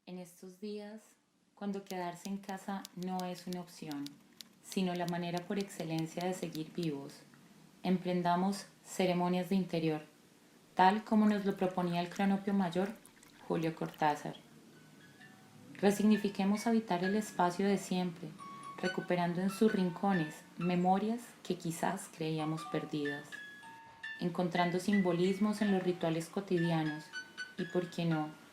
En estos días, cuando quedarse en casa no es una opción, sino la manera por excelencia de seguir vivos, emprendamos ceremonias de interior, tal como nos lo proponía el cronopio mayor Julio Cortázar. Resignifiquemos habitar el espacio de siempre, recuperando en sus rincones memorias que quizás creíamos perdidas, encontrando simbolismos en los rituales cotidianos y, por qué no,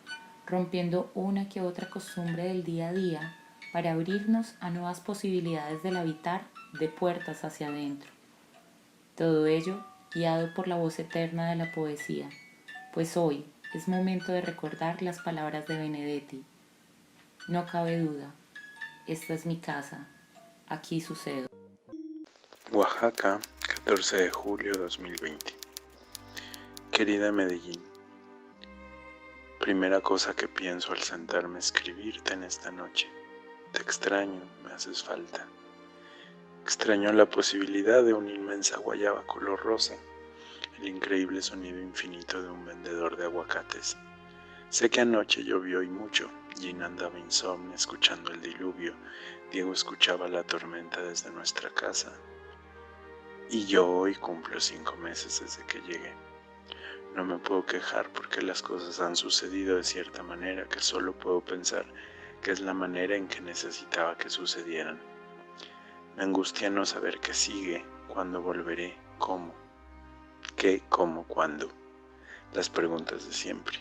rompiendo una que otra costumbre del día a día para abrirnos a nuevas posibilidades del habitar de puertas hacia adentro. Todo ello guiado por la voz eterna de la poesía, pues hoy es momento de recordar las palabras de Benedetti. No cabe duda, esta es mi casa, aquí sucedo. Oaxaca, 14 de julio 2020. Querida Medellín, primera cosa que pienso al sentarme a escribirte en esta noche. Te extraño, me haces falta. Extraño la posibilidad de una inmensa guayaba color rosa, el increíble sonido infinito de un vendedor de aguacates. Sé que anoche llovió y mucho. Gina andaba insomne escuchando el diluvio. Diego escuchaba la tormenta desde nuestra casa. Y yo hoy cumplo 5 meses desde que llegué. No me puedo quejar porque las cosas han sucedido de cierta manera que solo puedo pensar que es la manera en que necesitaba que sucedieran. Me angustia no saber qué sigue, cuándo volveré, cómo, qué, cómo, cuándo. Las preguntas de siempre.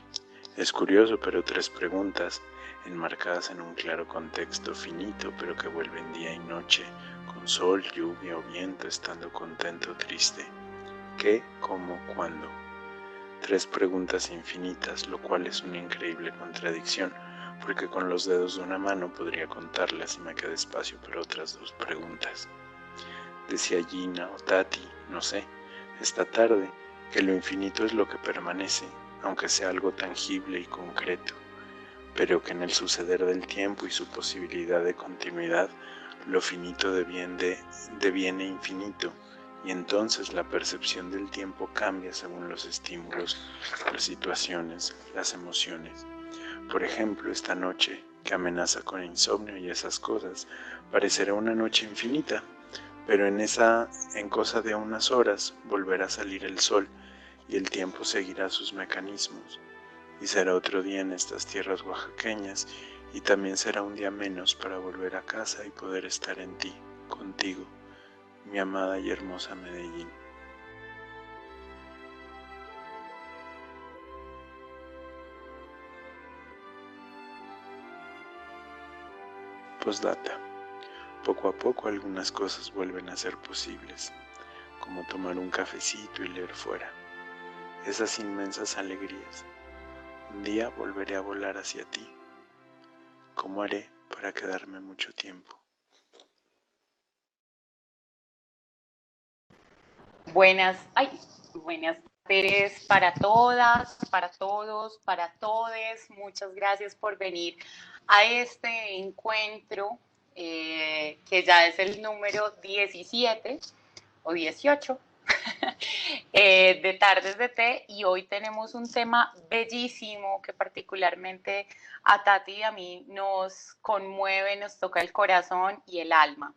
Es curioso, pero 3 preguntas, enmarcadas en un claro contexto finito, pero que vuelven día y noche, con sol, lluvia o viento, estando contento o triste. ¿Qué, cómo, cuándo? 3 preguntas infinitas, lo cual es una increíble contradicción, porque con los dedos de una mano podría contarlas y me queda espacio para otras 2 preguntas. Decía Gina o Tati, no sé, esta tarde, que lo infinito es lo que permanece, aunque sea algo tangible y concreto, pero que en el suceder del tiempo y su posibilidad de continuidad, lo finito deviene infinito, y entonces la percepción del tiempo cambia según los estímulos, las situaciones, las emociones. Por ejemplo, esta noche, que amenaza con insomnio y esas cosas, parecerá una noche infinita, pero en cosa de unas horas volverá a salir el sol y el tiempo seguirá sus mecanismos. Y será otro día en estas tierras oaxaqueñas, y también será un día menos para volver a casa y poder estar en ti, contigo, mi amada y hermosa Medellín. Postdata. Poco a poco algunas cosas vuelven a ser posibles, como tomar un cafecito y leer fuera. Esas inmensas alegrías. Un día volveré a volar hacia ti. ¿Cómo haré para quedarme mucho tiempo? Buenas tardes para todas, para todos, para todes. Muchas gracias por venir a este encuentro que ya es el número 17 o 18 de Tardes de Té, y hoy tenemos un tema bellísimo que particularmente a Tati y a mí nos conmueve, nos toca el corazón y el alma.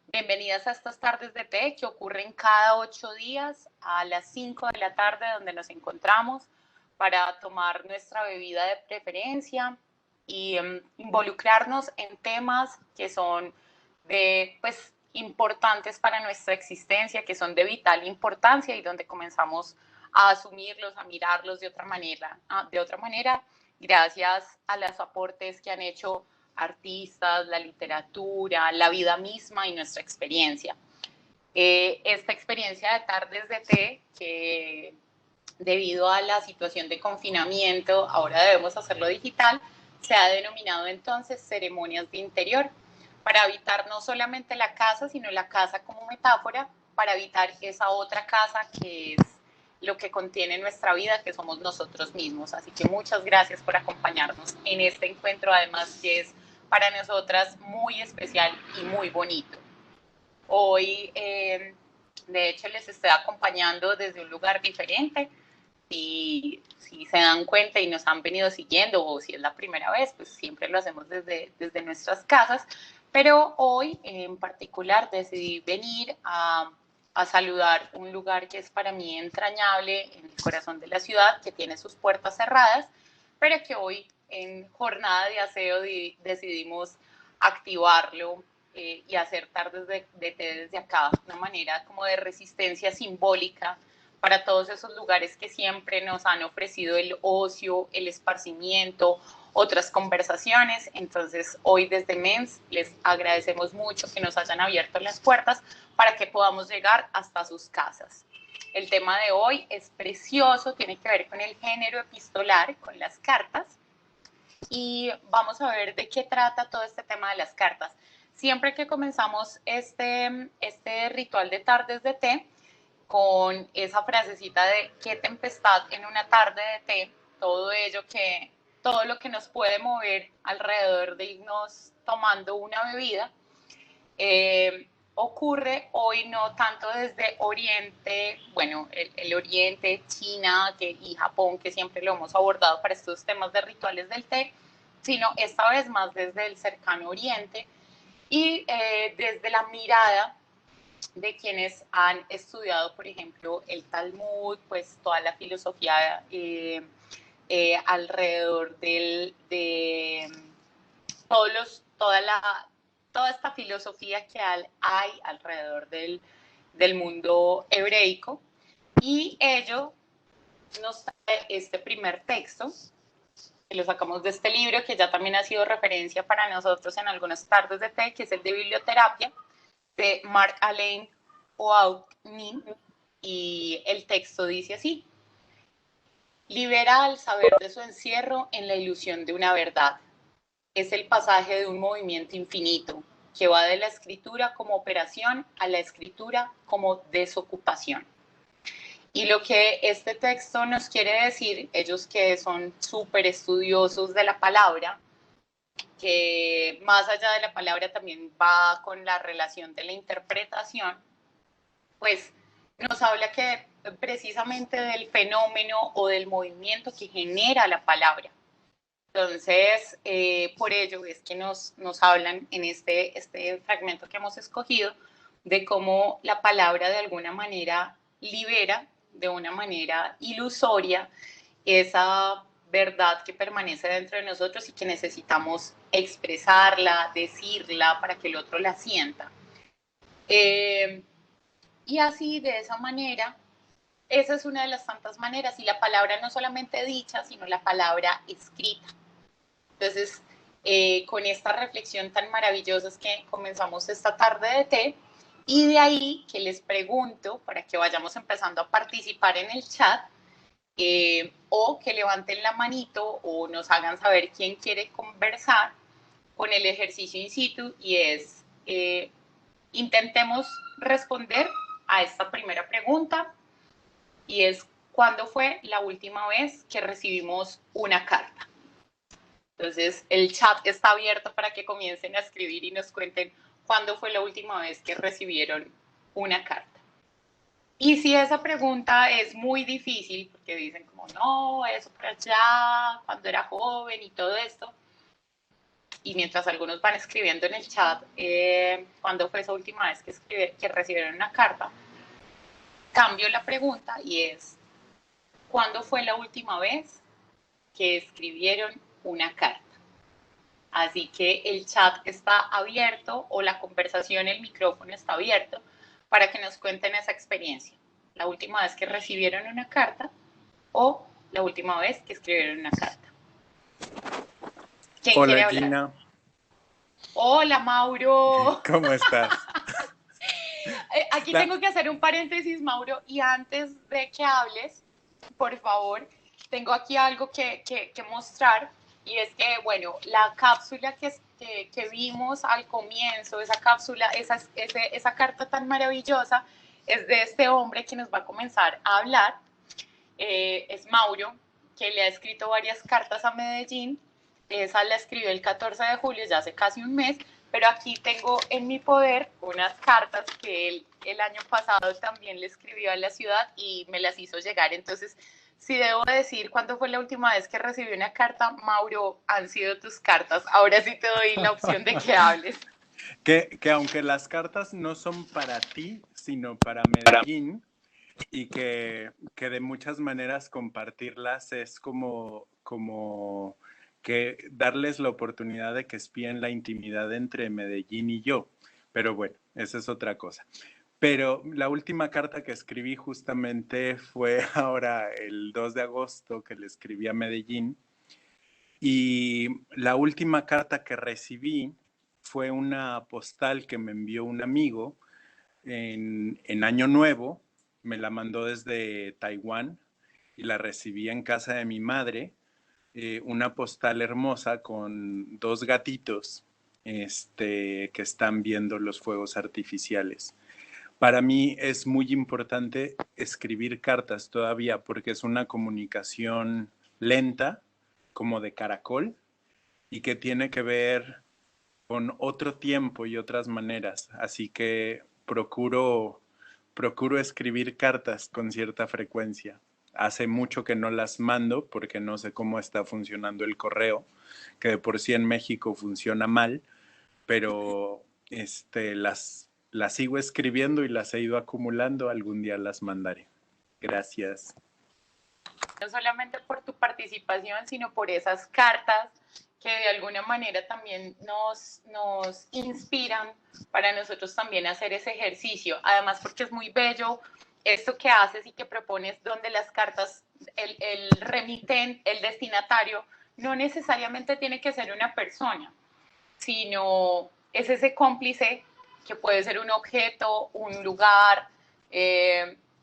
Bienvenidas a estas tardes de té que ocurren cada 8 días a las 5 de la tarde, donde nos encontramos para tomar nuestra bebida de preferencia y involucrarnos en temas que son pues, importantes para nuestra existencia, que son de vital importancia y donde comenzamos a asumirlos, a mirarlos de otra manera, gracias a los aportes que han hecho artistas, la literatura, la vida misma y nuestra experiencia. Esta experiencia de tardes de té, que debido a la situación de confinamiento ahora debemos hacerlo digital, se ha denominado entonces ceremonias de interior, para habitar no solamente la casa, sino la casa como metáfora, para habitar esa otra casa que es lo que contiene nuestra vida, que somos nosotros mismos. Así que muchas gracias por acompañarnos en este encuentro, además que es para nosotras muy especial y muy bonito. Hoy, de hecho, les estoy acompañando desde un lugar diferente. si se dan cuenta y nos han venido siguiendo, o si es la primera vez, pues siempre lo hacemos desde nuestras casas. Pero hoy en particular decidí venir a saludar un lugar que es para mí entrañable en el corazón de la ciudad, que tiene sus puertas cerradas, pero que hoy en jornada de aseo decidimos activarlo y hacer tardes de té desde acá, una manera como de resistencia simbólica para todos esos lugares que siempre nos han ofrecido el ocio, el esparcimiento, otras conversaciones. Entonces, hoy desde MENS les agradecemos mucho que nos hayan abierto las puertas para que podamos llegar hasta sus casas. El tema de hoy es precioso, tiene que ver con el género epistolar, con las cartas, y vamos a ver de qué trata todo este tema de las cartas. Siempre que comenzamos este ritual de tardes de té, con esa frasecita de qué tempestad en una tarde de té, todo lo que nos puede mover alrededor de irnos tomando una bebida, ocurre hoy no tanto desde Oriente, bueno, el Oriente, China y Japón, que siempre lo hemos abordado para estos temas de rituales del té, sino esta vez más desde el cercano Oriente y desde la mirada de quienes han estudiado, por ejemplo, el Talmud, pues toda la filosofía alrededor de toda esta filosofía que hay alrededor del mundo hebreico, y ello nos trae este primer texto, que lo sacamos de este libro, que ya también ha sido referencia para nosotros en algunas tardes de té, que es el de biblioterapia, de Marc-Alain Oudnin, y el texto dice así: libera al saber de su encierro en la ilusión de una verdad. Es el pasaje de un movimiento infinito que va de la escritura como operación a la escritura como desocupación. Y lo que este texto nos quiere decir, ellos que son súper estudiosos de la palabra, que más allá de la palabra también va con la relación de la interpretación, pues nos habla que precisamente del fenómeno o del movimiento que genera la palabra. Entonces, por ello es que nos hablan en este fragmento que hemos escogido de cómo la palabra de alguna manera libera de una manera ilusoria esa verdad que permanece dentro de nosotros y que necesitamos expresarla, decirla para que el otro la sienta. Y así, de esa manera, esa es una de las tantas maneras, y la palabra no solamente dicha, sino la palabra escrita. Entonces, con esta reflexión tan maravillosa es que comenzamos esta tarde de té, y de ahí que les pregunto, para que vayamos empezando a participar en el chat, o que levanten la manito o nos hagan saber quién quiere conversar con el ejercicio in situ, y es, intentemos responder a esta primera pregunta, y es: ¿cuándo fue la última vez que recibimos una carta? Entonces, el chat está abierto para que comiencen a escribir y nos cuenten cuándo fue la última vez que recibieron una carta. Y si esa pregunta es muy difícil, porque dicen como, no, eso por allá, cuando era joven y todo esto, y mientras algunos van escribiendo en el chat, ¿cuándo fue esa última vez que recibieron una carta? Cambio la pregunta y es: ¿cuándo fue la última vez que escribieron una carta? Así que el chat está abierto, o la conversación, el micrófono está abierto para que nos cuenten esa experiencia. La última vez que recibieron una carta o la última vez que escribieron una carta. ¿Quién quiere hablar? Gina. Hola, Mauro. ¿Cómo estás? Aquí tengo que hacer un paréntesis, Mauro, y antes de que hables, por favor, tengo aquí algo que mostrar, y es que, bueno, la cápsula que vimos al comienzo, esa cápsula, esa carta tan maravillosa, es de este hombre que nos va a comenzar a hablar. Es Mauro, que le ha escrito varias cartas a Medellín. Esa la escribió el 14 de julio, ya hace casi un mes, pero aquí tengo en mi poder unas cartas que él el año pasado también le escribió a la ciudad y me las hizo llegar. Entonces, si debo decir cuándo fue la última vez que recibí una carta, Mauro, han sido tus cartas. Ahora sí te doy la opción de que hables. Que aunque las cartas no son para ti, sino para Medellín, y que de muchas maneras compartirlas es como que darles la oportunidad de que espíen la intimidad entre Medellín y yo. Pero bueno, esa es otra cosa. Pero la última carta que escribí justamente fue ahora el 2 de agosto que le escribí a Medellín. Y la última carta que recibí fue una postal que me envió un amigo en Año Nuevo. Me la mandó desde Taiwán y la recibí en casa de mi madre. Una postal hermosa con dos gatitos que están viendo los fuegos artificiales. Para mí es muy importante escribir cartas todavía porque es una comunicación lenta, como de caracol, y que tiene que ver con otro tiempo y otras maneras. Así que procuro escribir cartas con cierta frecuencia. Hace mucho que no las mando porque no sé cómo está funcionando el correo, que de por sí en México funciona mal, pero las sigo escribiendo y las he ido acumulando. Algún día las mandaré. Gracias. No solamente por tu participación, sino por esas cartas que de alguna manera también nos inspiran para nosotros también hacer ese ejercicio. Además, porque es muy bello esto que haces y que propones, donde las cartas, el remitente, el destinatario, no necesariamente tiene que ser una persona, sino es ese cómplice que puede ser un objeto, un lugar,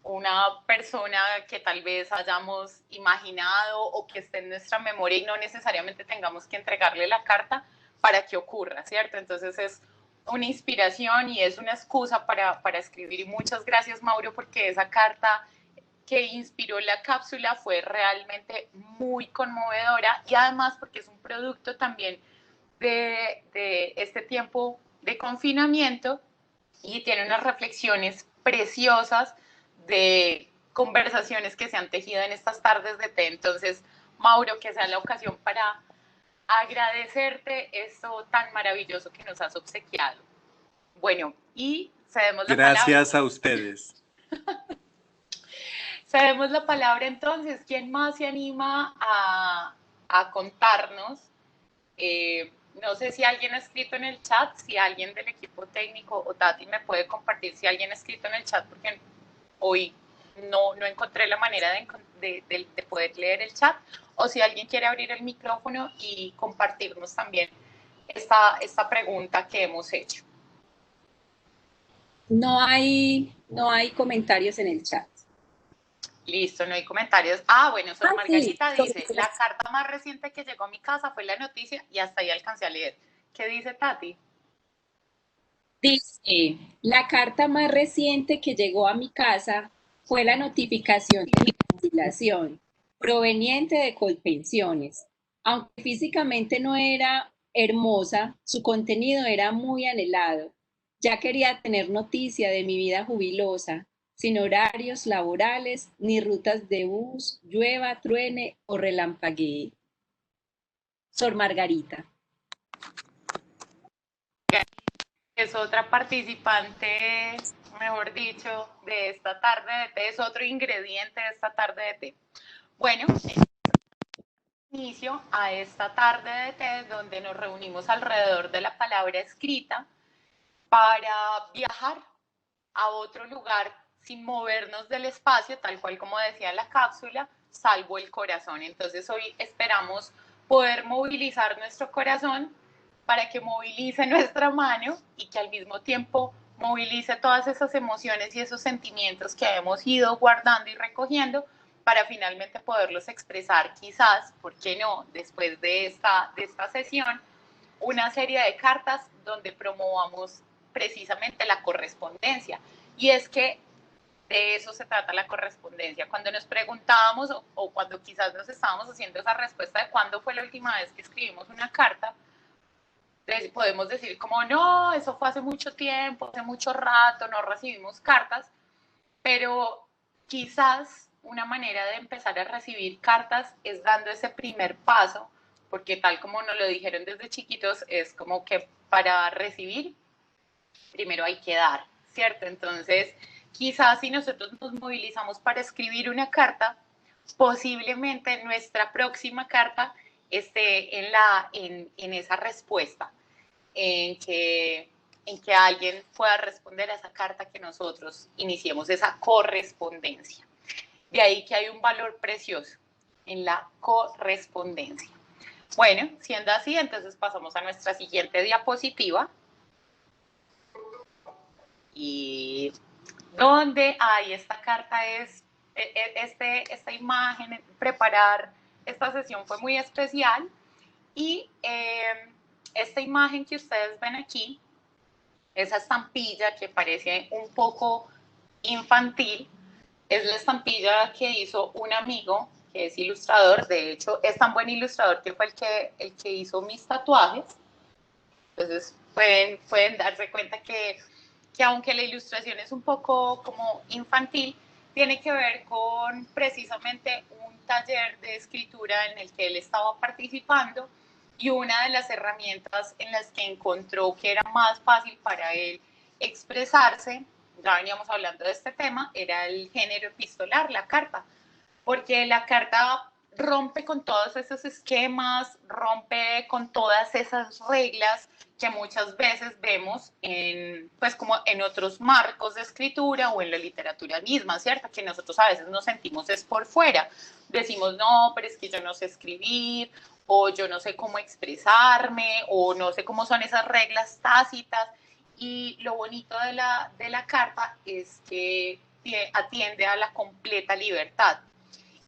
una persona que tal vez hayamos imaginado o que esté en nuestra memoria y no necesariamente tengamos que entregarle la carta para que ocurra, ¿cierto? Entonces es una inspiración y es una excusa para escribir. Y muchas gracias, Mauro, porque esa carta que inspiró la cápsula fue realmente muy conmovedora y además porque es un producto también de este tiempo de confinamiento y tiene unas reflexiones preciosas de conversaciones que se han tejido en estas tardes de té. Entonces, Mauro, que sea la ocasión para agradecerte esto tan maravilloso que nos has obsequiado. Bueno, y cedemos la palabra. Gracias a ustedes. Cedemos la palabra entonces. ¿Quién más se anima a contarnos? No sé si alguien ha escrito en el chat, si alguien del equipo técnico o Tati me puede compartir si alguien ha escrito en el chat, porque hoy no encontré la manera de poder leer el chat, o si alguien quiere abrir el micrófono y compartirnos también esta pregunta que hemos hecho. No hay comentarios en el chat. Listo, no hay comentarios. Ah, bueno, Sor Margarita sí. dice, la carta más reciente que llegó a mi casa fue la noticia y hasta ahí alcancé a leer. ¿Qué dice Tati? Dice, la carta más reciente que llegó a mi casa fue la notificación de mi jubilación, proveniente de Colpensiones. Aunque físicamente no era hermosa, su contenido era muy anhelado. Ya quería tener noticia de mi vida jubilosa, sin horarios laborales ni rutas de bus, llueva, truene o relampaguee. Sor Margarita. Es otra participante, mejor dicho, de esta tarde de té, es otro ingrediente de esta tarde de té. Bueno, inicio a esta tarde de té donde nos reunimos alrededor de la palabra escrita para viajar a otro lugar sin movernos del espacio, tal cual como decía la cápsula, salvo el corazón. Entonces hoy esperamos poder movilizar nuestro corazón para que movilice nuestra mano y que al mismo tiempo movilice todas esas emociones y esos sentimientos que hemos ido guardando y recogiendo para finalmente poderlos expresar, quizás, ¿por qué no?, después de esta sesión, una serie de cartas donde promovamos precisamente la correspondencia. Y es que de eso se trata la correspondencia. Cuando nos preguntábamos o cuando quizás nos estábamos haciendo esa respuesta de cuándo fue la última vez que escribimos una carta, podemos decir como no, eso fue hace mucho tiempo, hace mucho rato, no recibimos cartas, pero quizás una manera de empezar a recibir cartas es dando ese primer paso, porque tal como nos lo dijeron desde chiquitos, es como que para recibir, primero hay que dar, ¿cierto? Entonces, quizás si nosotros nos movilizamos para escribir una carta, posiblemente nuestra próxima carta esté en esa respuesta, en que alguien pueda responder a esa carta que nosotros iniciemos, esa correspondencia. De ahí que hay un valor precioso en la correspondencia. Bueno, siendo así, entonces pasamos a nuestra siguiente diapositiva. Y donde hay esta carta es, esta imagen, preparar esta sesión fue muy especial. Y esta imagen que ustedes ven aquí, esa estampilla que parece un poco infantil, es la estampilla que hizo un amigo que es ilustrador. De hecho, es tan buen ilustrador que fue el que hizo mis tatuajes. Entonces, pueden darse cuenta que aunque la ilustración es un poco como infantil, tiene que ver con precisamente un taller de escritura en el que él estaba participando, y una de las herramientas en las que encontró que era más fácil para él expresarse, ya veníamos hablando de este tema, era el género epistolar, la carta, porque la carta rompe con todos esos esquemas, rompe con todas esas reglas que muchas veces vemos pues como en otros marcos de escritura o en la literatura misma, ¿cierto? Que nosotros a veces nos sentimos es por fuera. Decimos, no, pero es que yo no sé escribir, o yo no sé cómo expresarme, o no sé cómo son esas reglas tácitas. Y lo bonito de la carta es que atiende a la completa libertad.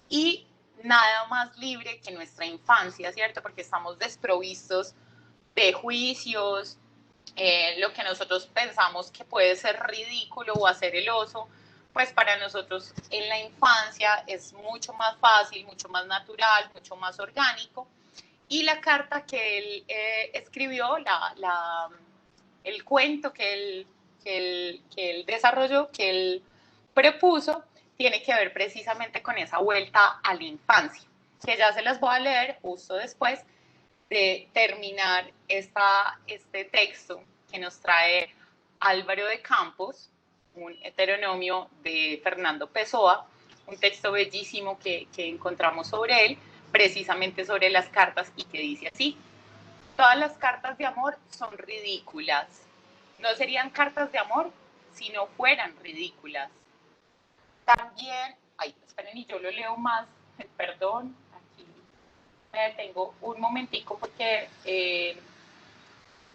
Y nada más libre que nuestra infancia, ¿cierto? Porque estamos desprovistos de juicios, lo que nosotros pensamos que puede ser ridículo o hacer el oso, pues para nosotros en la infancia es mucho más fácil, mucho más natural, mucho más orgánico. Y la carta que él escribió, el cuento que él desarrolló, que él propuso, tiene que ver precisamente con esa vuelta a la infancia, que ya se las voy a leer justo después de terminar este texto que nos trae Álvaro de Campos, un heteronomio de Fernando Pessoa, un texto bellísimo que encontramos sobre él, precisamente sobre las cartas, y que dice así: todas las cartas de amor son ridículas. No serían cartas de amor si no fueran ridículas. También, esperen, y yo lo leo más, perdón, aquí me detengo un momentico porque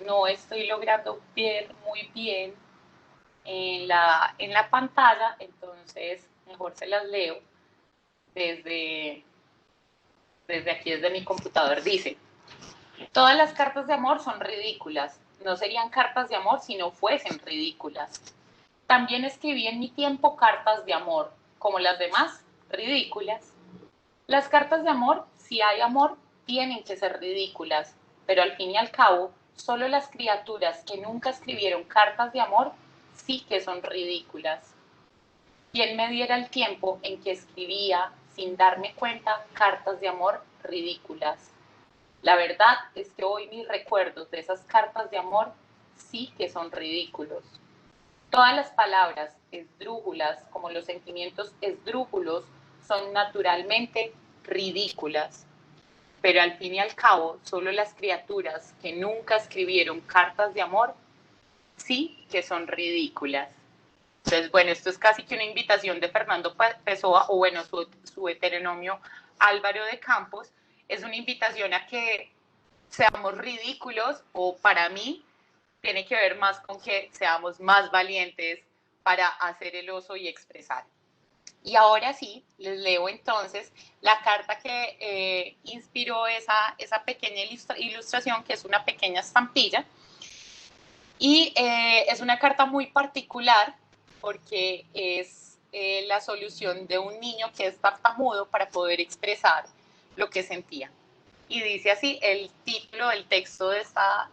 no estoy logrando ver muy bien en la pantalla, entonces mejor se las leo desde aquí, desde mi computador. Dice: todas las cartas de amor son ridículas. No serían cartas de amor si no fuesen ridículas. También escribí en mi tiempo cartas de amor, como las demás, ridículas. Las cartas de amor, si hay amor, tienen que ser ridículas, pero al fin y al cabo, solo las criaturas que nunca escribieron cartas de amor sí que son ridículas. Quien me diera el tiempo en que escribía, sin darme cuenta, cartas de amor ridículas. La verdad es que hoy mis recuerdos de esas cartas de amor sí que son ridículos. Todas las palabras esdrújulas, como los sentimientos esdrújulos, son naturalmente ridículas. Pero al fin y al cabo, solo las criaturas que nunca escribieron cartas de amor sí que son ridículas. Entonces, bueno, esto es casi que una invitación de Fernando Pessoa, o bueno, su heteronomio Álvaro de Campos, es una invitación a que seamos ridículos, o para mí tiene que ver más con que seamos más valientes para hacer el oso y expresar. Y ahora sí, les leo entonces la carta que inspiró esa pequeña ilustración, que es una pequeña estampilla. Y es una carta muy particular porque es la solución de un niño que es tartamudo para poder expresar lo que sentía. Y dice así: el título del texto de esta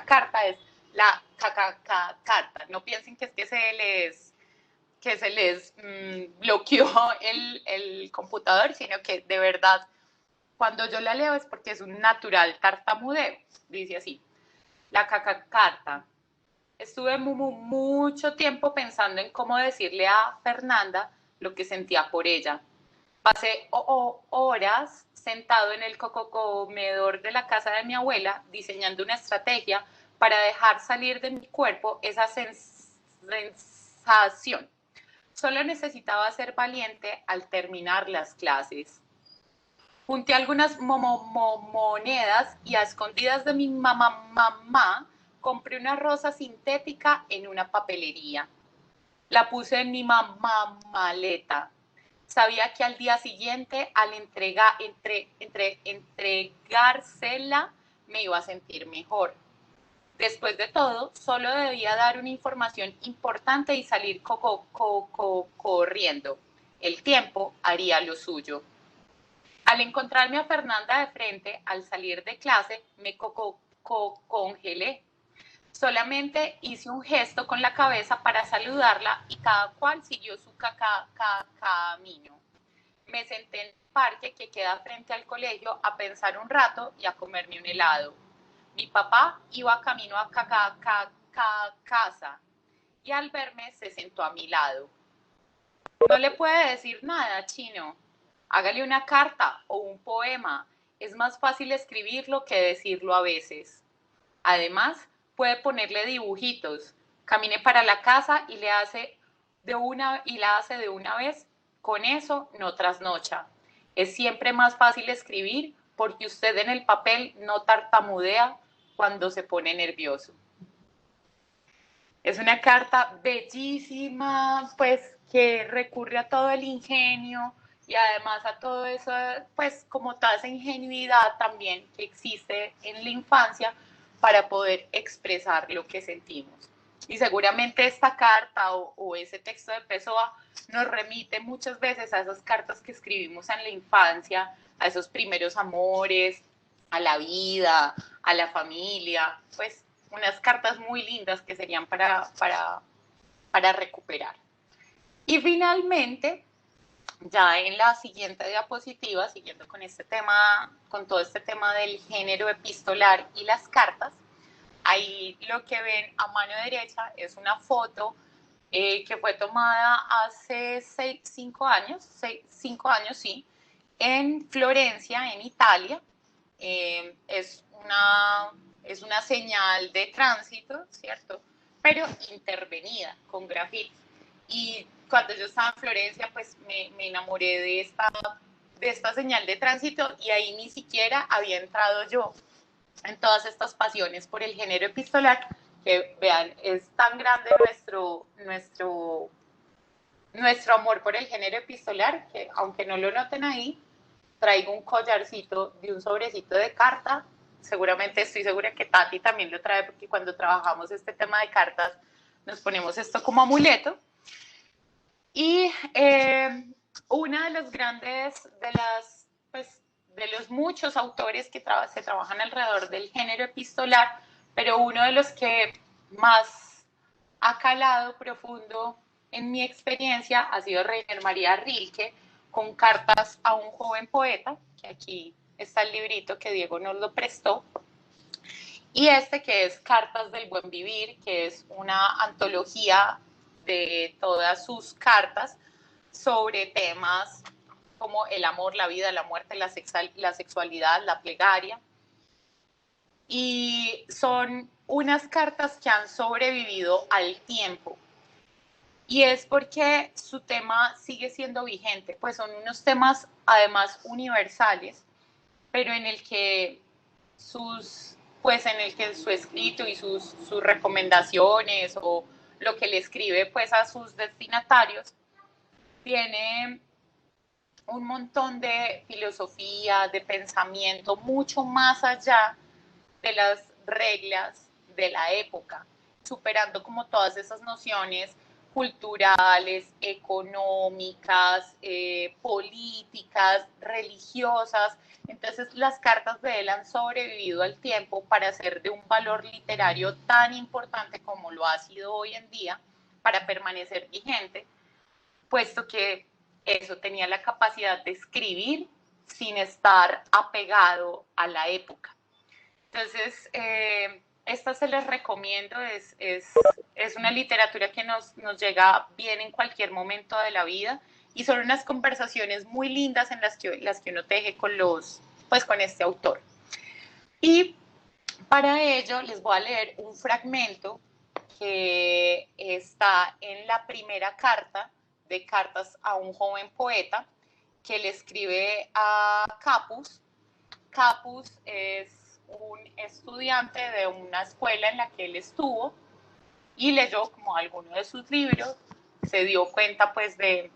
carta es la carta. No piensen que es que se les que se les bloqueó el computador, sino que de verdad, cuando yo la leo es porque es un natural tartamudeo. Dice así: la carta. Estuve mucho tiempo pensando en cómo decirle a Fernanda lo que sentía por ella. Pasé horas sentado en el comedor de la casa de mi abuela diseñando una estrategia para dejar salir de mi cuerpo esa sensación. Solo necesitaba ser valiente al terminar las clases. Junté algunas monedas y a escondidas de mi mamá compré una rosa sintética en una papelería. La puse en mi maleta. Sabía que al día siguiente, al entregársela, me iba a sentir mejor. Después de todo, solo debía dar una información importante y salir corriendo. El tiempo haría lo suyo. Al encontrarme a Fernanda de frente, al salir de clase, me congelé. Solamente hice un gesto con la cabeza para saludarla y cada cual siguió su camino. Me senté en el parque que queda frente al colegio a pensar un rato y a comerme un helado. Mi papá iba camino a casa y al verme se sentó a mi lado. No le puede decir nada, Chino. Hágale una carta o un poema. Es más fácil escribirlo que decirlo a veces. Además, puede ponerle dibujitos. Camine para la casa y la hace de una vez. Con eso no trasnocha. Es siempre más fácil escribir porque usted en el papel no tartamudea cuando se pone nervioso. Es una carta bellísima, pues que recurre a todo el ingenio y además a todo eso, pues como toda esa ingenuidad también que existe en la infancia para poder expresar lo que sentimos. Y seguramente esta carta o ese texto de Pessoa nos remite muchas veces a esas cartas que escribimos en la infancia, a esos primeros amores, a la vida, a la familia, pues unas cartas muy lindas que serían para recuperar. Y finalmente, ya en la siguiente diapositiva, siguiendo con este tema, con todo este tema del género epistolar y las cartas, ahí lo que ven a mano derecha es una foto que fue tomada hace 5 años, 5 años, sí, en Florencia, en Italia. Es una señal de tránsito, ¿cierto? Pero intervenida con grafiti. Y cuando yo estaba en Florencia, pues me enamoré de esta señal de tránsito y ahí ni siquiera había entrado yo en todas estas pasiones por el género epistolar, que vean, es tan grande nuestro amor por el género epistolar que aunque no lo noten ahí, traigo un collarcito de un sobrecito de carta. Seguramente estoy segura que Tati también lo trae porque cuando trabajamos este tema de cartas nos ponemos esto como amuleto. Y una de los grandes, de los muchos autores que se trabajan alrededor del género epistolar, pero uno de los que más ha calado profundo en mi experiencia ha sido Rainer María Rilke, con Cartas a un joven poeta, que aquí está el librito que Diego nos lo prestó, y este que es Cartas del Buen Vivir, que es una antología de todas sus cartas sobre temas como el amor, la vida, la muerte, la sexualidad, la plegaria. Y son unas cartas que han sobrevivido al tiempo. Y es porque su tema sigue siendo vigente, pues son unos temas además universales, pero en el que su escrito y sus recomendaciones o lo que le escribe pues a sus destinatarios tiene un montón de filosofía, de pensamiento, mucho más allá de las reglas de la época, superando como todas esas nociones culturales, económicas, políticas, religiosas. Entonces las cartas de él han sobrevivido al tiempo para ser de un valor literario tan importante como lo ha sido hoy en día, para permanecer vigente. puesto que eso tenía la capacidad de escribir sin estar apegado a la época. Entonces, esta se les recomiendo, es una literatura que nos llega bien en cualquier momento de la vida y son unas conversaciones muy lindas en las que uno teje con este autor. Y para ello les voy a leer un fragmento que está en la primera carta de Cartas a un joven poeta que le escribe a Capus. Capus es un estudiante de una escuela en la que él estuvo y leyó como alguno de sus libros, se dio cuenta pues de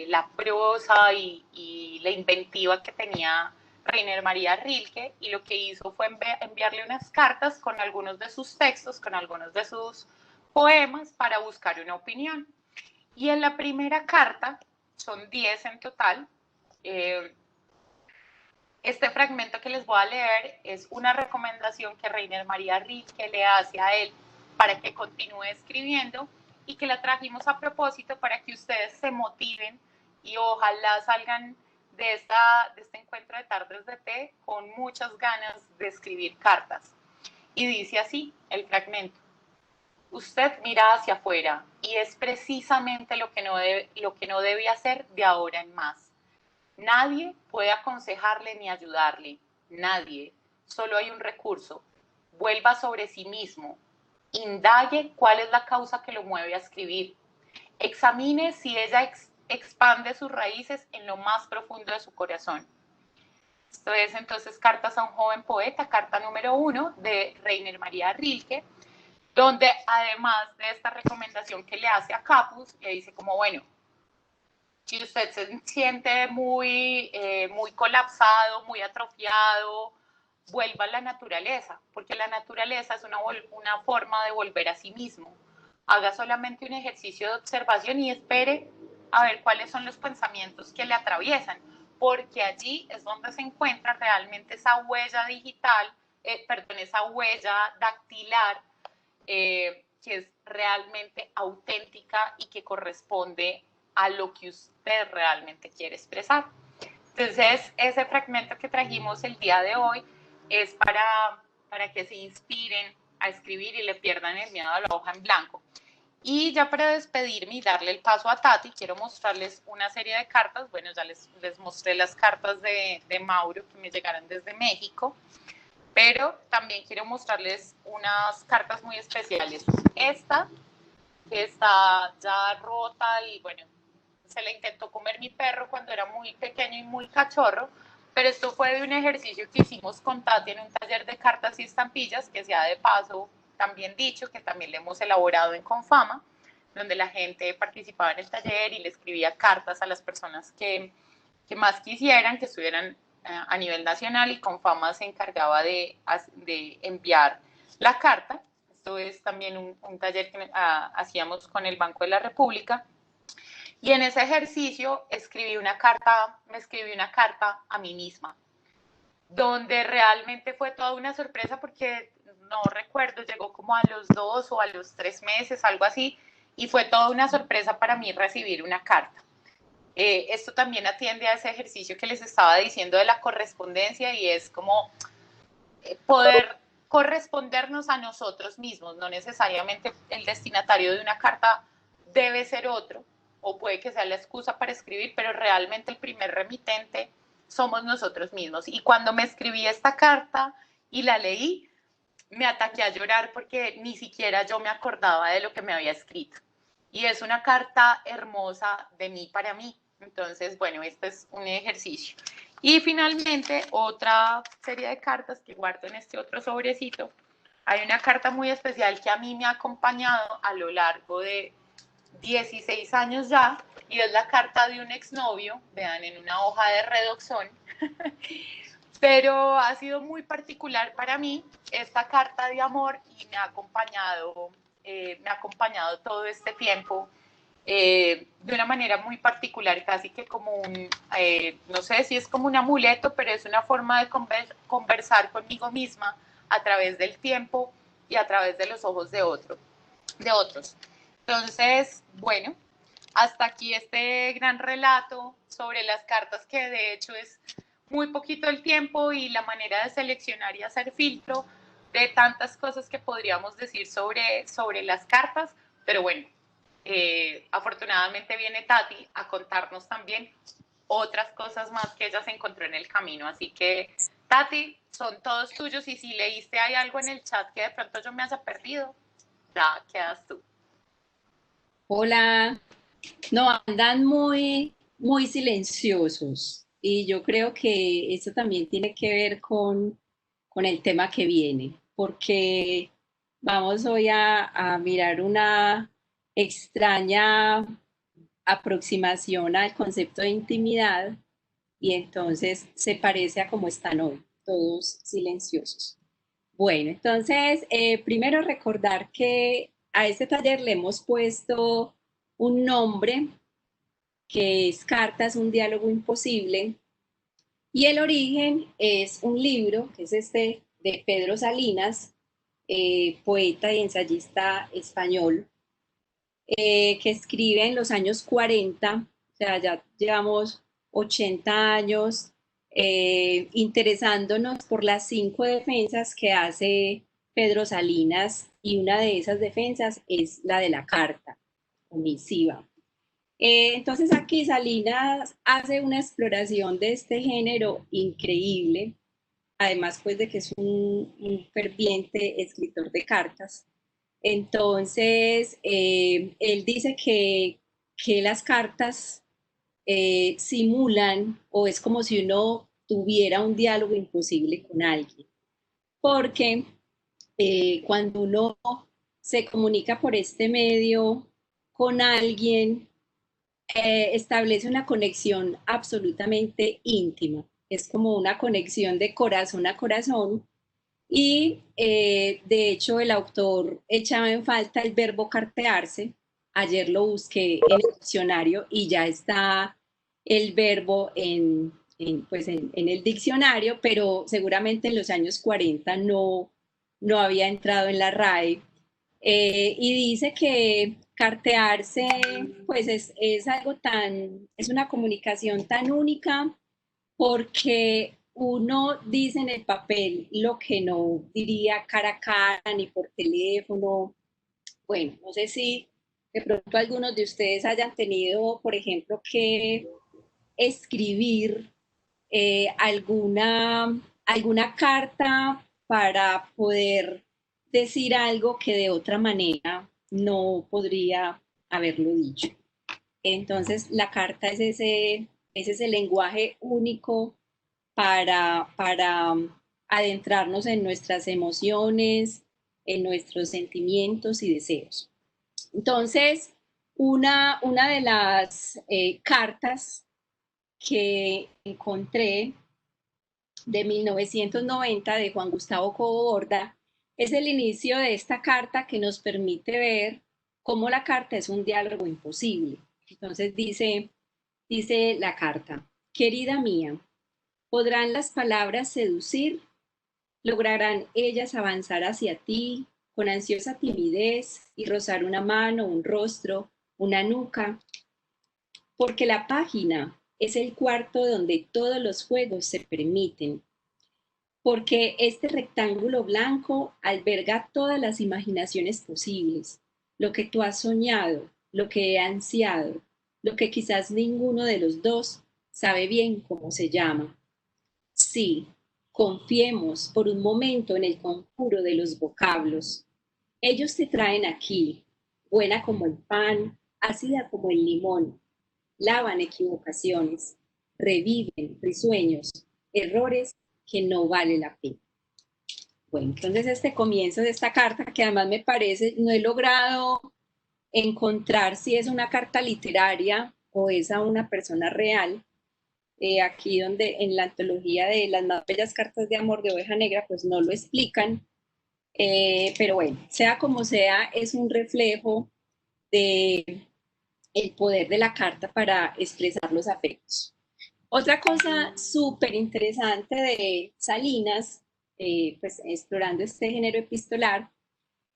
la prosa y la inventiva que tenía Rainer María Rilke, y lo que hizo fue enviarle unas cartas con algunos de sus textos, con algunos de sus poemas para buscar una opinión. Y en la primera carta, son 10 en total, este fragmento que les voy a leer es una recomendación que Rainer María Rilke le hace a él para que continúe escribiendo y que la trajimos a propósito para que ustedes se motiven y ojalá salgan de este encuentro de tardes de té con muchas ganas de escribir cartas. Y dice así el fragmento: usted mira hacia afuera y es precisamente lo que no debe hacer de ahora en más. Nadie puede aconsejarle ni ayudarle, nadie. Solo hay un recurso: vuelva sobre sí mismo, indague cuál es la causa que lo mueve a escribir, examine si ella expande sus raíces en lo más profundo de su corazón. Esto es entonces Cartas a un joven poeta, carta número 1 de Rainer María Rilke, donde además de esta recomendación que le hace a Capus, le dice como, bueno, si usted se siente muy colapsado, muy atrofiado, vuelva a la naturaleza, porque la naturaleza es una forma de volver a sí mismo. Haga solamente un ejercicio de observación y espere a ver cuáles son los pensamientos que le atraviesan, porque allí es donde se encuentra realmente esa huella digital, esa huella dactilar, que es realmente auténtica y que corresponde a lo que usted realmente quiere expresar. Entonces, ese fragmento que trajimos el día de hoy es para que se inspiren a escribir y le pierdan el miedo a la hoja en blanco. Y ya para despedirme y darle el paso a Tati, quiero mostrarles una serie de cartas. Bueno, ya les mostré las cartas de Mauro que me llegaron desde México, pero también quiero mostrarles unas cartas muy especiales. Esta, que está ya rota y bueno, se la intentó comer mi perro cuando era muy pequeño y muy cachorro, pero esto fue de un ejercicio que hicimos con Tati en un taller de cartas y estampillas, que sea de paso también dicho, que también le hemos elaborado en Confama, donde la gente participaba en el taller y le escribía cartas a las personas que más quisieran, que estuvieran a nivel nacional, y Confama se encargaba de enviar la carta. Esto es también un taller que hacíamos con el Banco de la República. Y en ese ejercicio me escribí una carta a mí misma, donde realmente fue toda una sorpresa porque no recuerdo, llegó como a los 2 o a los 3 meses, algo así, y fue toda una sorpresa para mí recibir una carta. Esto también atiende a ese ejercicio que les estaba diciendo de la correspondencia, y es como poder correspondernos a nosotros mismos. No necesariamente el destinatario de una carta debe ser otro, o puede que sea la excusa para escribir, pero realmente el primer remitente somos nosotros mismos. Y cuando me escribí esta carta y la leí, me ataqué a llorar porque ni siquiera yo me acordaba de lo que me había escrito. Y es una carta hermosa de mí para mí. Entonces, bueno, este es un ejercicio. Y finalmente, otra serie de cartas que guardo en este otro sobrecito. Hay una carta muy especial que a mí me ha acompañado a lo largo de 16 años ya, y es la carta de un exnovio, vean, en una hoja de redoxón. Pero ha sido muy particular para mí esta carta de amor y me ha acompañado todo este tiempo de una manera muy particular, casi que como no sé si es como un amuleto, pero es una forma de conversar conmigo misma a través del tiempo y a través de los ojos de otros. Entonces, bueno, hasta aquí este gran relato sobre las cartas, que de hecho es muy poquito el tiempo y la manera de seleccionar y hacer filtro de tantas cosas que podríamos decir sobre las cartas, pero bueno, afortunadamente viene Tati a contarnos también otras cosas más que ella se encontró en el camino, así que Tati, son todos tuyos y si leíste hay algo en el chat que de pronto yo me haya perdido, ya quedas tú. Hola, no, andan muy silenciosos y yo creo que eso también tiene que ver con el tema que viene, porque vamos hoy a mirar una extraña aproximación al concepto de intimidad y entonces se parece a cómo están hoy, todos silenciosos. Bueno, entonces, primero recordar que a este taller le hemos puesto un nombre que es Cartas, un diálogo imposible, y el origen es un libro, que es este, de Pedro Salinas, poeta y ensayista español, que escribe en los años 40, o sea, ya llevamos 80 años interesándonos por las 5 defensas que hace Pedro Salinas y una de esas defensas es la de la carta omisiva. Entonces aquí Salinas hace una exploración de este género increíble, además pues de que es un ferviente escritor de cartas. Entonces, él dice que las cartas simulan o es como si uno tuviera un diálogo imposible con alguien, porque cuando uno se comunica por este medio con alguien, establece una conexión absolutamente íntima. Es como una conexión de corazón a corazón y de hecho el autor echaba en falta el verbo cartearse. Ayer lo busqué en el diccionario y ya está el verbo en el diccionario, pero seguramente en los años 40 no había entrado en la RAE. Y dice que cartearse pues es algo tan, es una comunicación tan única porque uno dice en el papel lo que no diría cara a cara ni por teléfono. Bueno, no sé si de pronto algunos de ustedes hayan tenido, por ejemplo, que escribir alguna carta para poder decir algo que de otra manera no podría haberlo dicho. Entonces, la carta es ese lenguaje único para adentrarnos en nuestras emociones, en nuestros sentimientos y deseos. Entonces, una de las cartas que encontré de 1990 de Juan Gustavo Cobo Borda es el inicio de esta carta que nos permite ver cómo la carta es un diálogo imposible. Entonces dice la carta: querida mía, ¿podrán las palabras seducir? ¿Lograrán ellas avanzar hacia ti con ansiosa timidez y rozar una mano, un rostro, una nuca? Porque la página es el cuarto donde todos los juegos se permiten. Porque este rectángulo blanco alberga todas las imaginaciones posibles, lo que tú has soñado, lo que he ansiado, lo que quizás ninguno de los dos sabe bien cómo se llama. Sí, confiemos por un momento en el conjuro de los vocablos. Ellos te traen aquí, buena como el pan, ácida como el limón, lavan equivocaciones, reviven risueños, errores que no vale la pena. Bueno, entonces este comienzo de esta carta, que además me parece, no he logrado encontrar si es una carta literaria o es a una persona real. Aquí donde en la antología de las más bellas cartas de amor de Oveja Negra, pues no lo explican, pero bueno, sea como sea, es un reflejo de el poder de la carta para expresar los afectos. Otra cosa súper interesante de Salinas, pues explorando este género epistolar,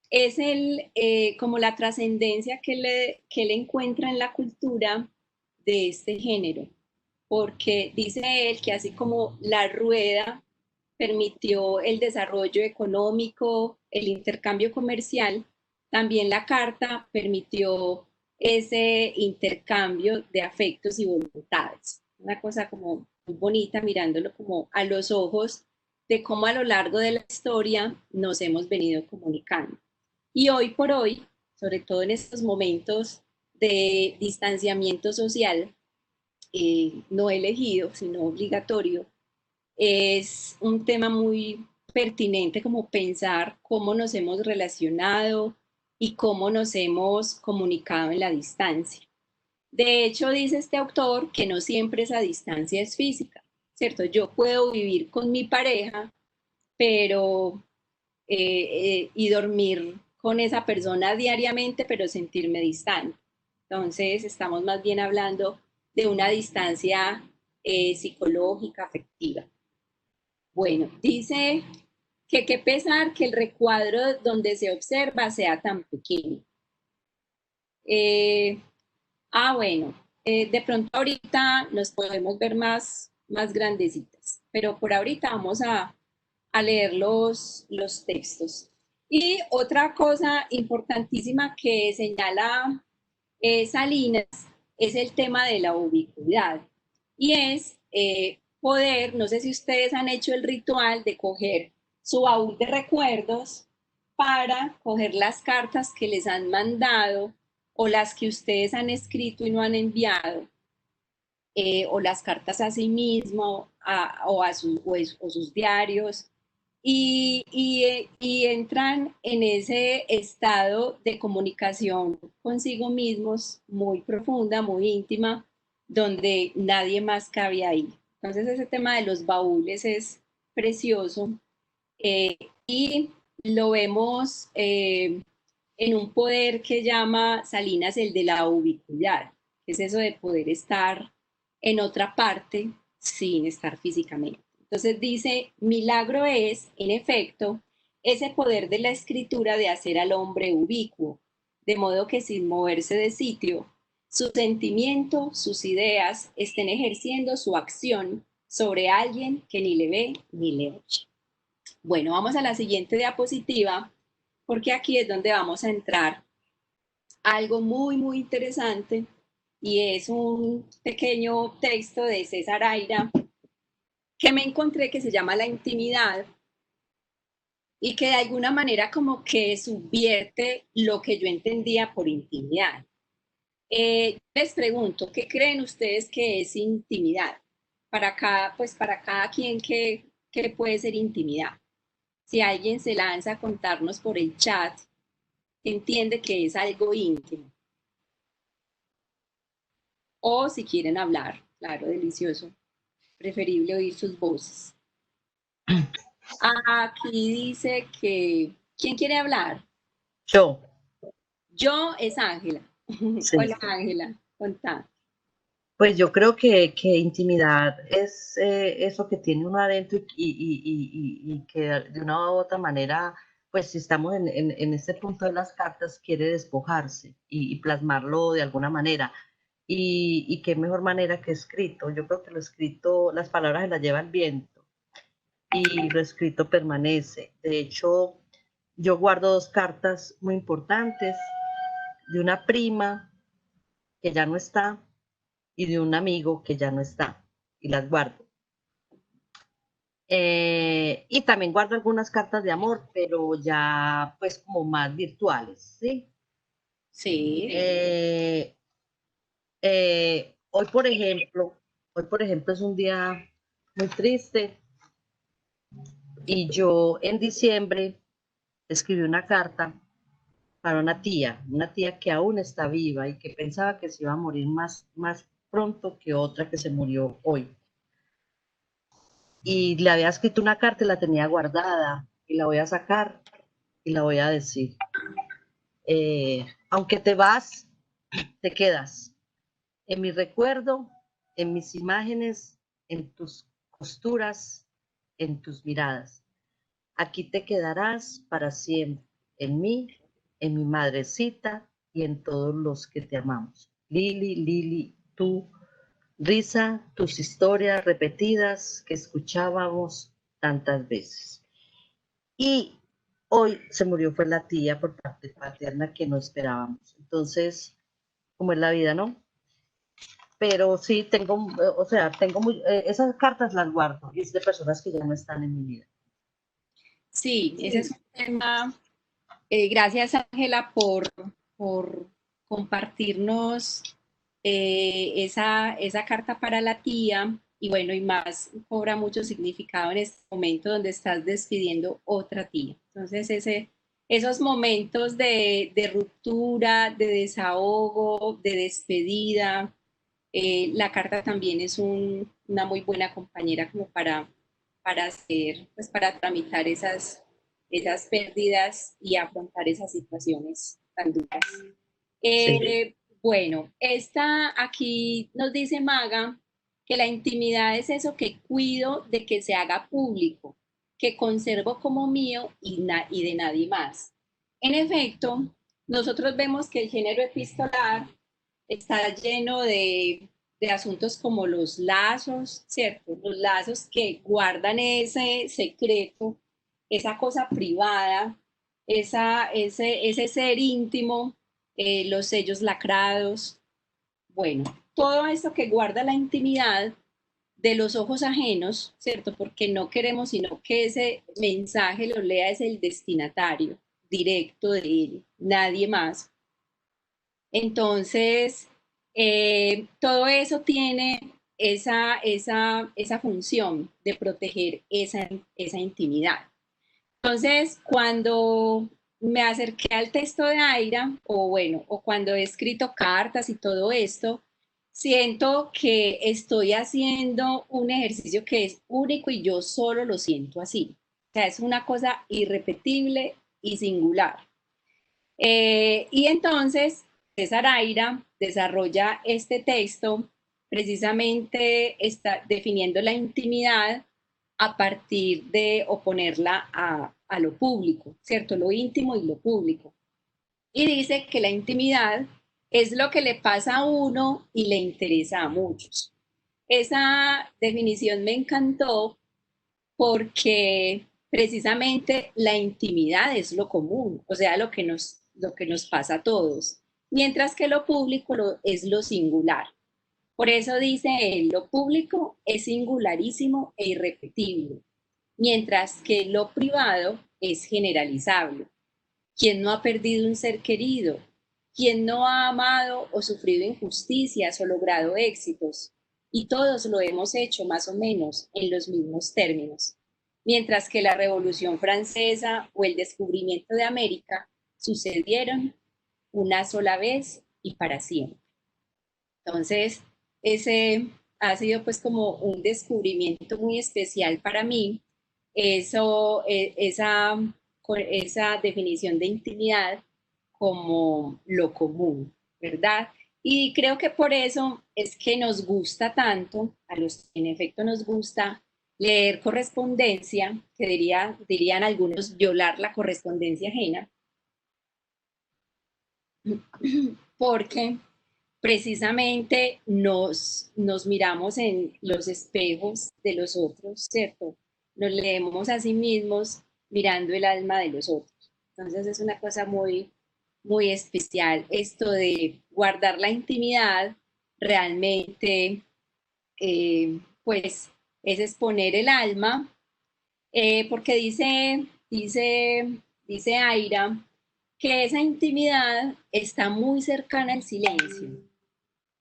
es como la trascendencia que él encuentra en la cultura de este género, porque dice él que así como la rueda permitió el desarrollo económico, el intercambio comercial, también la carta permitió ese intercambio de afectos y voluntades. Una cosa como muy bonita mirándolo como a los ojos de cómo a lo largo de la historia nos hemos venido comunicando. Y hoy por hoy, sobre todo en estos momentos de distanciamiento social, no elegido, sino obligatorio, es un tema muy pertinente como pensar cómo nos hemos relacionado y cómo nos hemos comunicado en la distancia. De hecho, dice este autor que no siempre esa distancia es física, ¿cierto? Yo puedo vivir con mi pareja, pero y dormir con esa persona diariamente, pero sentirme distante. Entonces, estamos más bien hablando de una distancia psicológica, afectiva. Bueno, dice que qué pesar que el recuadro donde se observa sea tan pequeño. Eh, bueno, de pronto ahorita nos podemos ver más grandecitas, pero por ahorita vamos a leer los textos. Y otra cosa importantísima que señala Salinas es el tema de la ubicuidad. Y es poder, no sé si ustedes han hecho el ritual de coger su baúl de recuerdos para coger las cartas que les han mandado o las que ustedes han escrito y no han enviado, o las cartas a sí mismo o sus diarios, y entran en ese estado de comunicación consigo mismos muy profunda, muy íntima, donde nadie más cabe ahí. Entonces ese tema de los baúles es precioso, y lo vemos en un poder que llama Salinas el de la ubicuidad, que es eso de poder estar en otra parte sin estar físicamente. Entonces dice, milagro es, en efecto, ese poder de la escritura de hacer al hombre ubicuo, de modo que sin moverse de sitio, su sentimiento, sus ideas estén ejerciendo su acción sobre alguien que ni le ve ni le oye. Bueno, vamos a la siguiente diapositiva, porque aquí es donde vamos a entrar a algo muy interesante, y es un pequeño texto de César Aira que me encontré que se llama La intimidad, y que de alguna manera como que subvierte lo que yo entendía por intimidad. Les pregunto, ¿qué creen ustedes que es intimidad? Para cada quien, ¿qué puede ser intimidad? Si alguien se lanza a contarnos por el chat, entiende que es algo íntimo. O si quieren hablar, claro, delicioso. Preferible oír sus voces. Aquí dice que, ¿quién quiere hablar? Yo, Yo es Ángela. sí. Hola Ángela, contá. Pues yo creo que intimidad es eso que tiene uno adentro y que de una u otra manera, pues si estamos en este punto de las cartas, quiere despojarse y plasmarlo de alguna manera. Y qué mejor manera que escrito. Yo creo que lo escrito, las palabras se las lleva el viento y lo escrito permanece. De hecho, yo guardo dos cartas muy importantes de una prima que ya no está y de un amigo que ya no está, y las guardo. Y también guardo algunas cartas de amor, pero ya pues como más virtuales, ¿sí? Sí. Hoy, por ejemplo, es un día muy triste y yo en diciembre escribí una carta para una tía que aún está viva y que pensaba que se iba a morir más pronto que otra que se murió hoy. Y le había escrito una carta y la tenía guardada y la voy a sacar y la voy a decir. Aunque te vas, te quedas en mi recuerdo, en mis imágenes, en tus costuras, en tus miradas. Aquí te quedarás para siempre, en mí, en mi madrecita y en todos los que te amamos. Lili, Lili, tú, Risa, tus historias repetidas que escuchábamos tantas veces. Y hoy se murió fue la tía por parte paterna que no esperábamos. Entonces, como es la vida, ¿no? Pero sí tengo, o sea, tengo esas cartas las guardo y es de personas que ya no están en mi vida. Sí, ese es un tema. Gracias, Ángela, por compartirnos esa carta para la tía. Y bueno, y más cobra mucho significado en este momento donde estás despidiendo otra tía. Entonces, esos momentos de ruptura, de desahogo, de despedida, la carta también es una muy buena compañera como para hacer, pues para tramitar esas pérdidas y afrontar esas situaciones tan duras. Sí. Bueno, esta aquí nos dice Maga que la intimidad es eso que cuido de que se haga público, que conservo como mío y de nadie más. En efecto, nosotros vemos que el género epistolar está lleno de asuntos como los lazos, ¿cierto? Los lazos que guardan ese secreto, esa cosa privada, ese ser íntimo, los sellos lacrados. Bueno, todo esto que guarda la intimidad de los ojos ajenos, ¿cierto? Porque no queremos sino que ese mensaje lo lea es el destinatario directo de él, nadie más. Entonces, todo eso tiene esa función de proteger esa intimidad. Entonces, cuando me acerqué al texto de Aira, o bueno, o cuando he escrito cartas y todo esto, siento que estoy haciendo un ejercicio que es único y yo solo lo siento así. O sea, es una cosa irrepetible y singular. Y entonces, César Aira desarrolla este texto precisamente está definiendo la intimidad a partir de oponerla a lo público, ¿cierto? Lo íntimo y lo público. Y dice que la intimidad es lo que le pasa a uno y le interesa a muchos. Esa definición me encantó porque precisamente la intimidad es lo común, o sea, lo que nos pasa a todos, mientras que lo público es lo singular. Por eso dice él, lo público es singularísimo e irrepetible, mientras que lo privado es generalizable. ¿Quién no ha perdido un ser querido? ¿Quién no ha amado o sufrido injusticias o logrado éxitos? Y todos lo hemos hecho más o menos en los mismos términos. Mientras que la Revolución Francesa o el descubrimiento de América sucedieron una sola vez y para siempre. Entonces, ese ha sido pues como un descubrimiento muy especial para mí, esa definición de intimidad como lo común, ¿verdad? Y creo que por eso es que nos gusta tanto, a los que en efecto nos gusta leer correspondencia, que dirían algunos violar la correspondencia ajena, porque precisamente nos miramos en los espejos de los otros, ¿cierto? Nos leemos a sí mismos mirando el alma de los otros. Entonces es una cosa muy, muy especial esto de guardar la intimidad, realmente, pues, es exponer el alma, porque dice Aira que esa intimidad está muy cercana al silencio.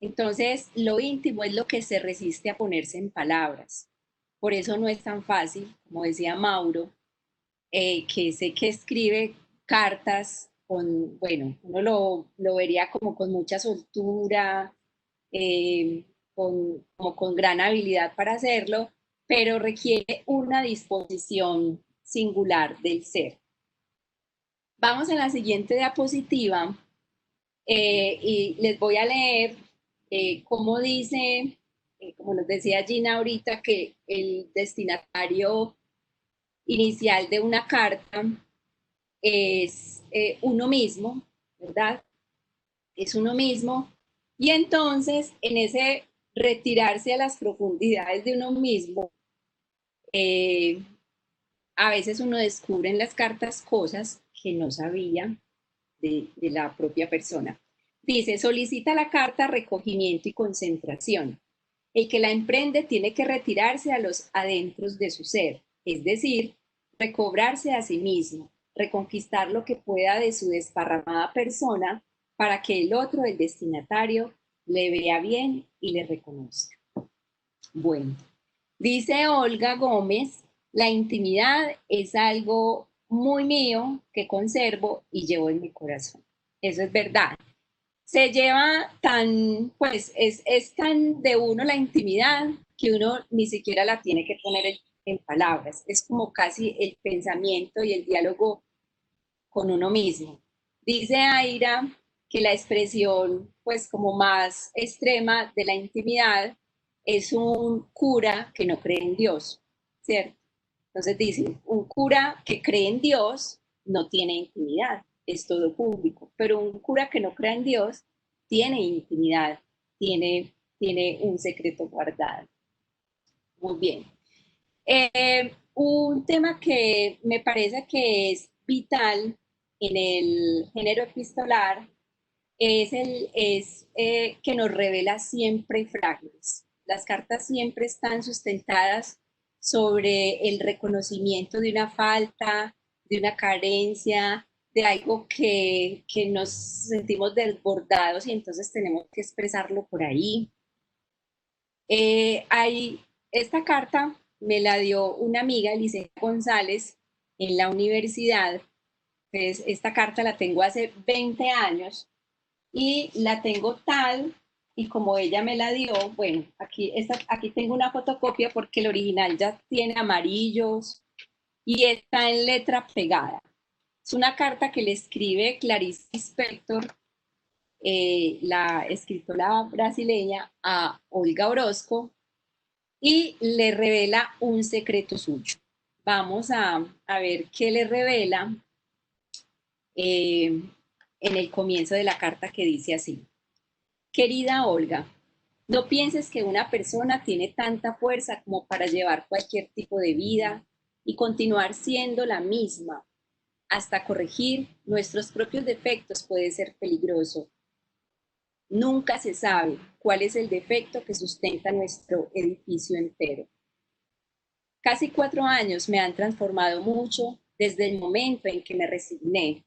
Entonces, lo íntimo es lo que se resiste a ponerse en palabras. Por eso no es tan fácil, como decía Mauro, que sé que escribe cartas con, bueno, uno lo vería como con mucha soltura, como con gran habilidad para hacerlo, pero requiere una disposición singular del ser. Vamos a la siguiente diapositiva y les voy a leer cómo dice, como nos decía Gina ahorita, que el destinatario inicial de una carta es uno mismo, ¿verdad? Es uno mismo. Y entonces, en ese retirarse a las profundidades de uno mismo, a veces uno descubre en las cartas cosas que no sabía de la propia persona. Dice, solicita la carta recogimiento y concentración. El que la emprende tiene que retirarse a los adentros de su ser, es decir, recobrarse a sí mismo, reconquistar lo que pueda de su desparramada persona para que el otro, el destinatario, le vea bien y le reconozca. Bueno, dice Olga Gómez, la intimidad es algo muy mío que conservo y llevo en mi corazón. Eso es verdad. Se lleva tan, pues es tan de uno la intimidad que uno ni siquiera la tiene que poner en palabras. Es como casi el pensamiento y el diálogo con uno mismo. Dice Aira que la expresión, pues como más extrema de la intimidad es un cura que no cree en Dios, ¿cierto? Entonces dice, un cura que cree en Dios no tiene intimidad, es todo público, pero un cura que no cree en Dios tiene intimidad, tiene un secreto guardado. Muy bien. Un tema que me parece que es vital en el género epistolar es que nos revela siempre frágiles. Las cartas siempre están sustentadas sobre el reconocimiento de una falta, de una carencia, de algo que nos sentimos desbordados y entonces tenemos que expresarlo por ahí. Esta carta me la dio una amiga, Elisea González, en la universidad. Entonces, esta carta la tengo hace 20 años y la tengo tal y como ella me la dio, bueno, aquí tengo una fotocopia porque el original ya tiene amarillos y está en letra pegada. Es una carta que le escribe Clarice Lispector, la escritora brasileña, a Olga Orozco y le revela un secreto suyo. Vamos a ver qué le revela en el comienzo de la carta, que dice así. Querida Olga, no pienses que una persona tiene tanta fuerza como para llevar cualquier tipo de vida y continuar siendo la misma. Hasta corregir nuestros propios defectos puede ser peligroso. Nunca se sabe cuál es el defecto que sustenta nuestro edificio entero. Casi 4 años me han transformado mucho desde el momento en que me resigné.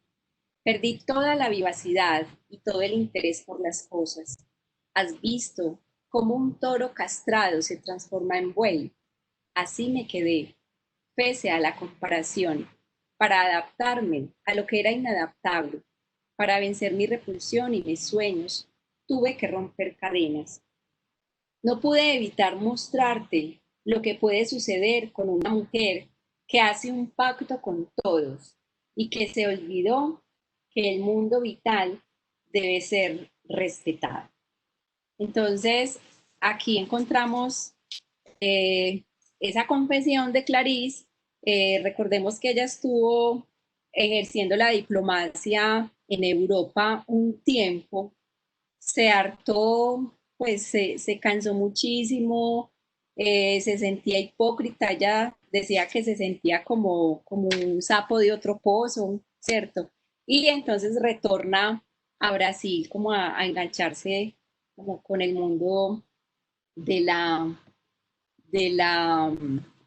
Perdí toda la vivacidad y todo el interés por las cosas. ¿Has visto cómo un toro castrado se transforma en buey? Así me quedé, pese a la comparación, para adaptarme a lo que era inadaptable. Para vencer mi repulsión y mis sueños, tuve que romper cadenas. No pude evitar mostrarte lo que puede suceder con una mujer que hace un pacto con todos y que se olvidó que el mundo vital debe ser respetado. Entonces, aquí encontramos esa confesión de Clarice. Recordemos que ella estuvo ejerciendo la diplomacia en Europa un tiempo, se hartó, pues se cansó muchísimo, se sentía hipócrita, ella decía que se sentía como un sapo de otro pozo, ¿cierto? Y entonces retorna a Brasil como a engancharse como con el mundo de la,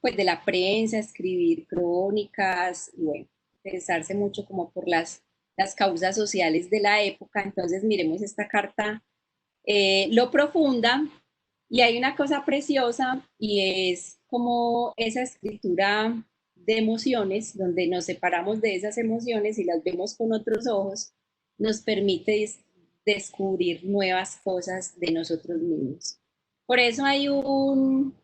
pues de la prensa, escribir crónicas, y bueno, interesarse mucho como por las causas sociales de la época. Entonces miremos esta carta, lo profunda, y hay una cosa preciosa y es como esa escritura de emociones, donde nos separamos de esas emociones y las vemos con otros ojos, nos permite descubrir nuevas cosas de nosotros mismos. Por eso hay un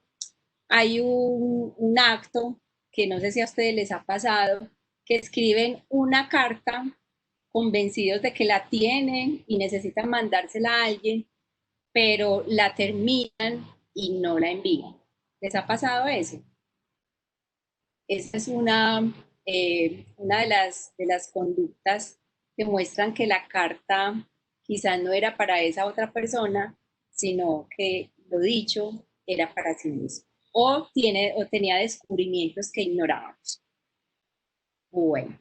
acto que no sé si a ustedes les ha pasado, que escriben una carta convencidos de que la tienen y necesitan mandársela a alguien, pero la terminan y no la envían. ¿Les ha pasado eso? Esa es una de las conductas que muestran que la carta quizás no era para esa otra persona, sino que lo dicho era para sí mismo. O tenía descubrimientos que ignorábamos. Bueno,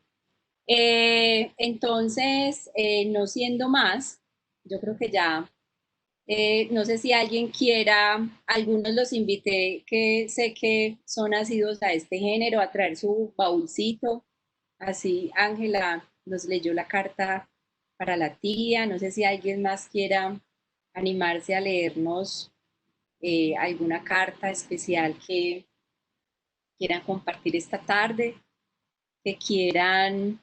entonces, no siendo más, yo creo que ya, no sé si alguien quiera, algunos los invité que sé que son asiduos a este género, a traer su baúlcito. Así Ángela nos leyó la carta para la tía. No sé si alguien más quiera animarse a leernos alguna carta especial que quieran compartir esta tarde, que quieran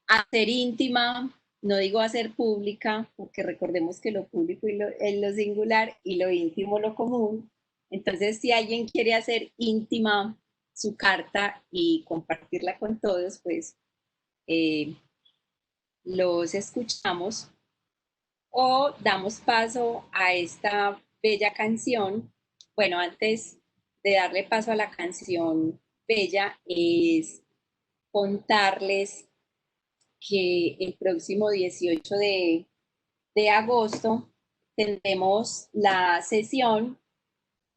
hacer íntima, no digo hacer pública, porque recordemos que lo público es lo singular y lo íntimo lo común. Entonces, si alguien quiere hacer íntima su carta y compartirla con todos, pues los escuchamos o damos paso a esta bella canción. Bueno, antes de darle paso a la canción bella, es contarles que el próximo 18 de agosto tendremos la sesión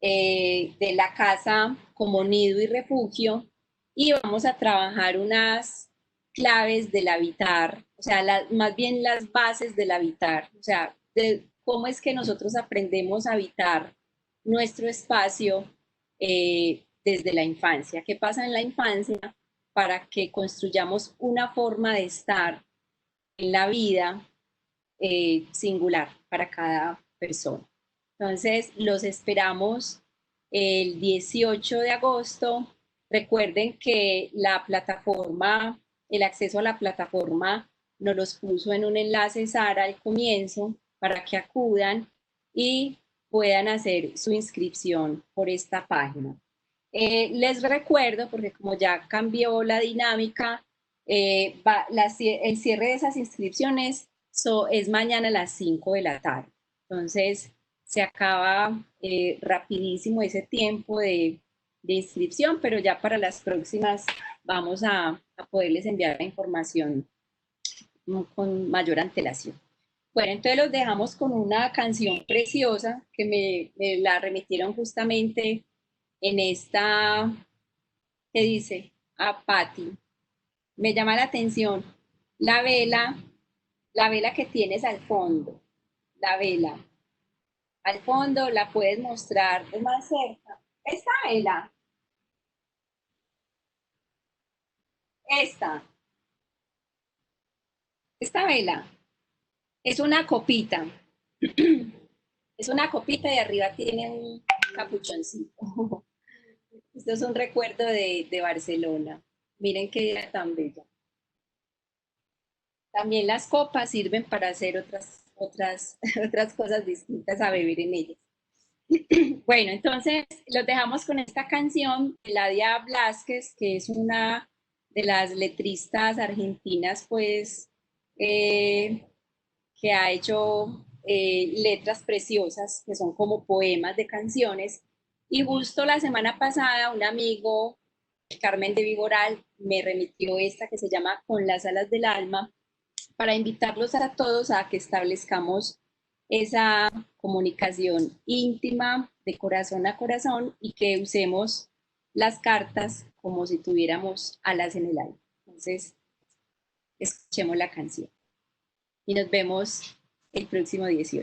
de la casa como nido y refugio y vamos a trabajar unas claves del habitar, o sea, más bien las bases del habitar, o sea, de cómo es que nosotros aprendemos a habitar nuestro espacio desde la infancia, qué pasa en la infancia para que construyamos una forma de estar en la vida singular para cada persona. Entonces, los esperamos el 18 de agosto. Recuerden que la plataforma, el acceso a la plataforma nos los puso en un enlace Sara al comienzo para que acudan y puedan hacer su inscripción por esta página. Les recuerdo, porque como ya cambió la dinámica, el cierre de esas inscripciones es mañana a las 5 de la tarde. Entonces, se acaba rapidísimo ese tiempo de inscripción, pero ya para las próximas vamos a poderles enviar la información con mayor antelación. Bueno, entonces los dejamos con una canción preciosa que me la remitieron justamente en esta, que dice, a Patti. Me llama la atención la vela que tienes al fondo, la vela. Al fondo la puedes mostrar de más cerca. Esta vela, esta, esta vela es una copita. Es una copita y arriba tiene un capuchoncito. Esto es un recuerdo de Barcelona. Miren qué idea tan bella. También las copas sirven para hacer otras cosas distintas a beber en ellas. Bueno, entonces los dejamos con esta canción de Ladia Blasquez, que es una de las letristas argentinas, pues, que ha hecho letras preciosas, que son como poemas de canciones. Y justo la semana pasada, un amigo, Carmen de Viboral, me remitió esta que se llama Con las alas del alma, para invitarlos a todos a que establezcamos esa comunicación íntima de corazón a corazón y que usemos las cartas como si tuviéramos alas en el aire. Entonces, escuchemos la canción y nos vemos el próximo 18.